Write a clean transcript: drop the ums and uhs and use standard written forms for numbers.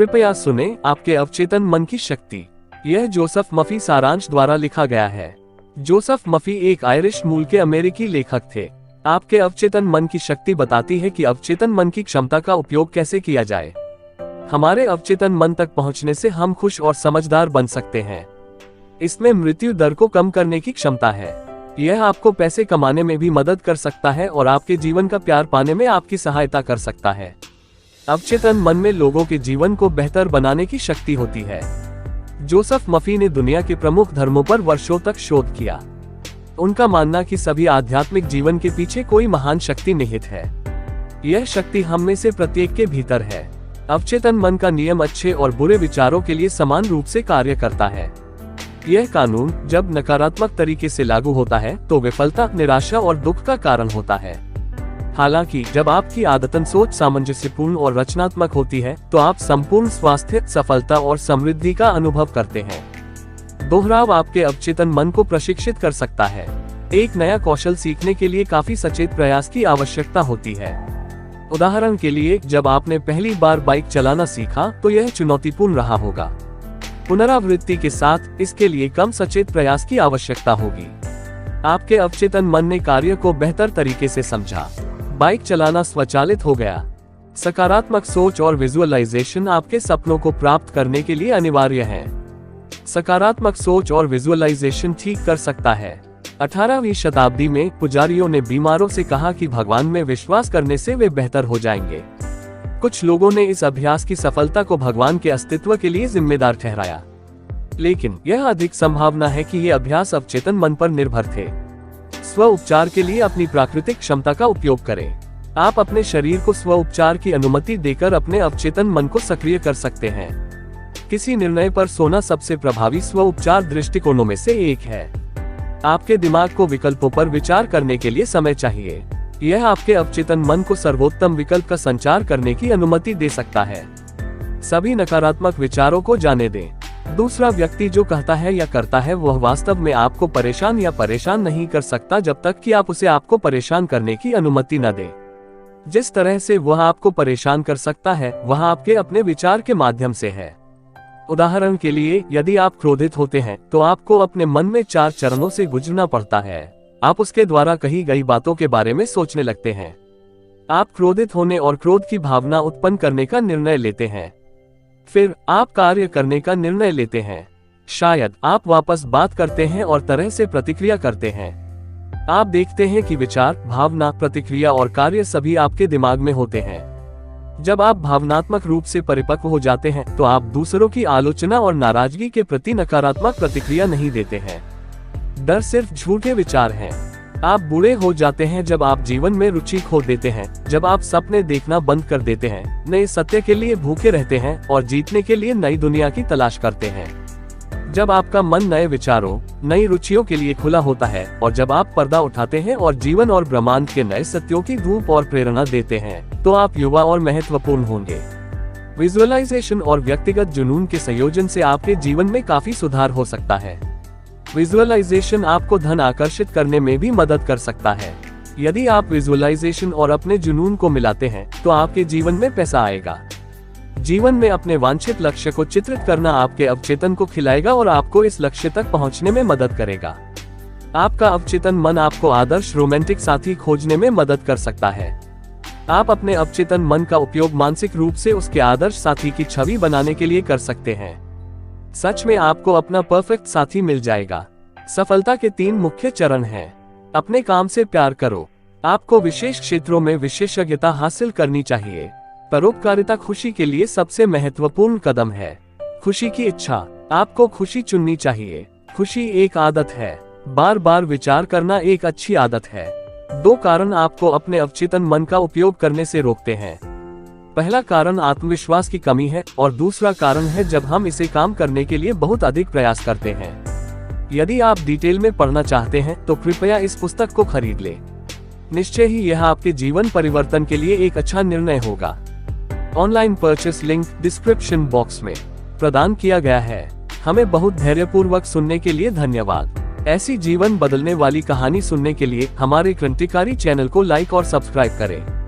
कृपया सुने आपके अवचेतन मन की शक्ति। यह जोसेफ मफी सारांश द्वारा लिखा गया है। जोसेफ मफी एक आयरिश मूल के अमेरिकी लेखक थे। आपके अवचेतन मन की शक्ति बताती है कि अवचेतन मन की क्षमता का उपयोग कैसे किया जाए। हमारे अवचेतन मन तक पहुंचने से हम खुश और समझदार बन सकते हैं। इसमें मृत्यु दर को कम करने की क्षमता है। यह आपको पैसे कमाने में भी मदद कर सकता है और आपके जीवन का प्यार पाने में आपकी सहायता कर सकता है। अवचेतन मन में लोगों के जीवन को बेहतर बनाने की शक्ति होती है। जोसेफ मफी ने दुनिया के प्रमुख धर्मों पर वर्षों तक शोध किया। उनका मानना कि सभी आध्यात्मिक जीवन के पीछे कोई महान शक्ति निहित है। यह शक्ति हम में से प्रत्येक के भीतर है। अवचेतन मन का नियम अच्छे और बुरे विचारों के लिए समान रूप से कार्य करता है। यह कानून जब नकारात्मक तरीके से लागू होता है तो विफलता, निराशा और दुख का कारण होता है। हालांकि जब आपकी आदतन सोच सामंजस्यपूर्ण और रचनात्मक होती है तो आप संपूर्ण स्वास्थ्य, सफलता और समृद्धि का अनुभव करते हैं। दोहराव आपके अवचेतन मन को प्रशिक्षित कर सकता है। एक नया कौशल सीखने के लिए काफी सचेत प्रयास की आवश्यकता होती है। उदाहरण के लिए, जब आपने पहली बार बाइक चलाना सीखा तो यह चुनौतीपूर्ण रहा होगा। पुनरावृत्ति के साथ इसके लिए कम सचेत प्रयास की आवश्यकता होगी। आपके अवचेतन मन ने कार्य को बेहतर तरीके से समझा। बाइक चलाना स्वचालित हो गया। सकारात्मक सोच और विजुअलाइजेशन आपके सपनों को प्राप्त करने के लिए अनिवार्य है। सकारात्मक सोच और विजुअलाइजेशन ठीक कर सकता है। 18वीं शताब्दी में पुजारियों ने बीमारों से कहा कि भगवान में विश्वास करने से वे बेहतर हो जाएंगे। कुछ लोगों ने इस अभ्यास की सफलता को भगवान के अस्तित्व के लिए जिम्मेदार ठहराया, लेकिन यह अधिक संभावना है कि ये अभ्यास अवचेतन मन पर निर्भर थे। स्व उपचार के लिए अपनी प्राकृतिक क्षमता का उपयोग करें। आप अपने शरीर को स्व उपचार की अनुमति देकर अपने अवचेतन मन को सक्रिय कर सकते हैं। किसी निर्णय पर सोना सबसे प्रभावी स्व उपचार दृष्टिकोणों में से एक है। आपके दिमाग को विकल्पों पर विचार करने के लिए समय चाहिए। यह आपके अवचेतन मन को सर्वोत्तम विकल्प का संचार करने की अनुमति दे सकता है। सभी नकारात्मक विचारों को जाने दें। दूसरा व्यक्ति जो कहता है या करता है वह वास्तव में आपको परेशान या परेशान नहीं कर सकता जब तक कि आप उसे आपको परेशान करने की अनुमति न दें। जिस तरह से वह आपको परेशान कर सकता है वह आपके अपने विचार के माध्यम से है। उदाहरण के लिए, यदि आप क्रोधित होते हैं तो आपको अपने मन में 4 चरणों से गुजरना पड़ता है। आप उसके द्वारा कही गई बातों के बारे में सोचने लगते हैं। आप क्रोधित होने और क्रोध की भावना उत्पन्न करने का निर्णय लेते हैं। फिर आप कार्य करने का निर्णय लेते हैं। शायद आप वापस बात करते हैं और तरह से प्रतिक्रिया करते हैं। आप देखते हैं कि विचार, भावना, प्रतिक्रिया और कार्य सभी आपके दिमाग में होते हैं। जब आप भावनात्मक रूप से परिपक्व हो जाते हैं तो आप दूसरों की आलोचना और नाराजगी के प्रति नकारात्मक प्रतिक्रिया नहीं देते हैं। डर सिर्फ झूठे विचार हैं। आप बूढ़े हो जाते हैं जब आप जीवन में रुचि खो देते हैं, जब आप सपने देखना बंद कर देते हैं, नए सत्य के लिए भूखे रहते हैं और जीतने के लिए नई दुनिया की तलाश करते हैं। जब आपका मन नए विचारों, नई रुचियों के लिए खुला होता है और जब आप पर्दा उठाते हैं और जीवन और ब्रह्मांड के नए सत्यों की धूप और प्रेरणा देते हैं, तो आप युवा और महत्वपूर्ण होंगे। विजुअलाइजेशन और व्यक्तिगत जुनून के संयोजन से आपके जीवन में काफी सुधार हो सकता है। विजुअलाइजेशन आपको धन आकर्षित करने में भी मदद कर सकता है। यदि आप विजुअलाइजेशन और अपने जुनून को मिलाते हैं तो आपके जीवन में पैसा आएगा। जीवन में अपने वांछित लक्ष्य को चित्रित करना आपके अवचेतन को खिलाएगा और आपको इस लक्ष्य तक पहुंचने में मदद करेगा। आपका अवचेतन मन आपको आदर्श रोमांटिक साथी खोजने में मदद कर सकता है। आप अपने अवचेतन मन का उपयोग मानसिक रूप से उसके आदर्श साथी की छवि बनाने के लिए कर सकते हैं। सच में आपको अपना परफेक्ट साथी मिल जाएगा। सफलता के 3 मुख्य चरण हैं। अपने काम से प्यार करो। आपको विशेष क्षेत्रों में विशेषज्ञता हासिल करनी चाहिए। परोपकारिता खुशी के लिए सबसे महत्वपूर्ण कदम है। खुशी की इच्छा। आपको खुशी चुननी चाहिए। खुशी एक आदत है। बार बार विचार करना एक अच्छी आदत है। 2 कारण आपको अपने अवचेतन मन का उपयोग करने से रोकते हैं। पहला कारण आत्मविश्वास की कमी है और दूसरा कारण है जब हम इसे काम करने के लिए बहुत अधिक प्रयास करते हैं। यदि आप डिटेल में पढ़ना चाहते हैं तो कृपया इस पुस्तक को खरीद लें। निश्चय ही यह आपके जीवन परिवर्तन के लिए एक अच्छा निर्णय होगा। Online purchase link description box में प्रदान किया गया है। हमें बहुत धैर्यपूर्वक सुनने के लिए धन्यवाद। ऐसी जीवन बदलने वाली कहानी सुनने के लिए हमारे क्रांतिकारी चैनल को लाइक और सब्सक्राइब करें।